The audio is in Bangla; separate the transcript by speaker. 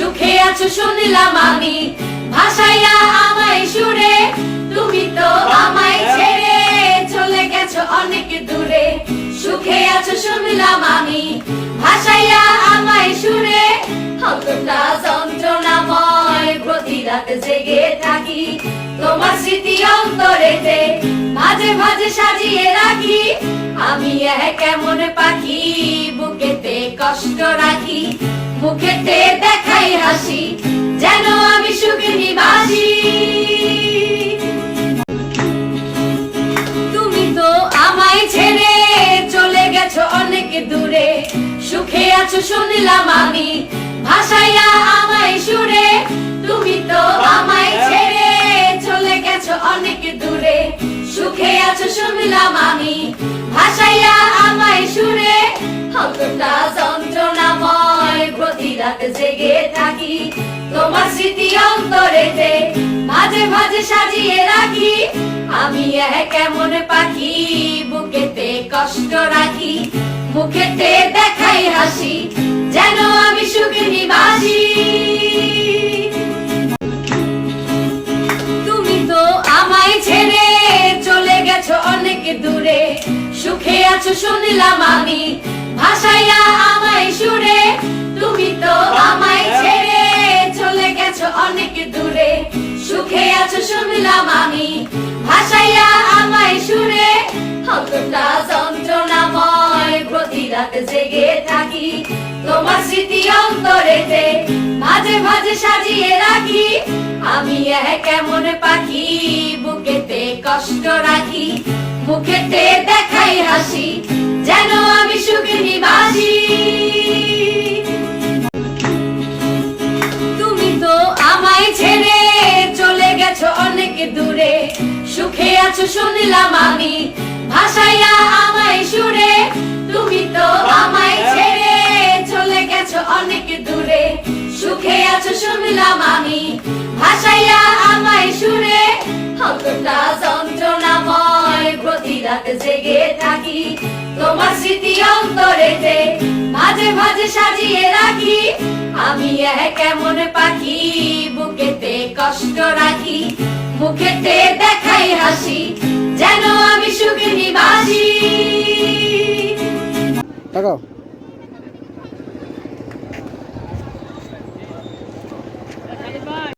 Speaker 1: সুখে আছো শুনলাম আমি, ভাসাইয়া আমায় সুরে। তুমি তো আমায় ছেড়ে চলে গেছো অনেক দূরে। সুখে আছো শুনলাম আমি, ভাসাইয়া আমায় সুরে। কতটা যন্ত্রণাময়, প্রতি রাত জেগে থাকি তোমার স্মৃতি অন্তরেতে, মাঝে মাঝে সাজিয়ে রাখি। আমি কেমন পাখি, বুকেতে কষ্ট রাখি, মুখেতে দেখাই হাসি, যেন আমি সুখে নিবাসী। তুমি তো আমায় ছেড়ে চলে গেছো অনেক দূরে। সুখে আছো শুনলাম আমি, ভাসাইয়া আমায় সুরে। তুমি তো আমায় ছেড়ে চলে গেছো অনেক দূরে। সুখে আছো শুনলাম আমি, ভাসাইয়া আমায় সুরে। কতটা যন্ত্রণাময়, প্রতি রাত জেগে থাকি তোমার স্মৃতি অন্তরেতে, মাঝে মাঝে সাজিয়ে রাখি। আমি কেমন পাখি, বুকেতে কষ্ট রাখি, মুখেতে দেখাই হাসি, যেন আমি সুখে নিবাসী। তুমি তো আমায় ছেড়ে চলে গেছো অনেক দূরে। সুখে আছো শুনলাম আমি, ভাসাইয়া আমায় সুরে। তুমি তো আমায় ছেড়ে চলে গেছো অনেক দূরে। সুখে আছো শুনলাম আমি, ভাসাইয়া আমায় সুরে। কতটা যন্ত্রণাময়, প্রতি রাত জেগে থাকি তোমার স্মৃতি অন্তরেতে, মাঝে মাঝে সাজিয়ে রাখি। আমি কেমন পাখি, বুকেতে কষ্ট রাখি, মুখেতে দেখাই হাসি, যেন আমি সুখে নিবাসী। তুমি তো আমায় ছেড়ে চলে গেছো অনেক দূরে। সুখে আছো শুনলাম আমি, ভাসাইয়া আমায় সুরে। তুমি তো আমায় ছেড়ে চলে গেছো অনেক দূরে। সুখে আছো শুনলাম আমি, ভাসাইয়া আমায় সুরে। কতটা যন্ত্রণাময়, প্রতি রাত জেগে থাকি তোমার স্মৃতি অন্তরেতে, মাঝে মাঝে সাজিয়ে রাখি। আমি কেমন পাখি, বুকেতে কষ্ট রাখি, মুখেতে দেখাই হাসি, যেন আমি সুখে নিবাসী।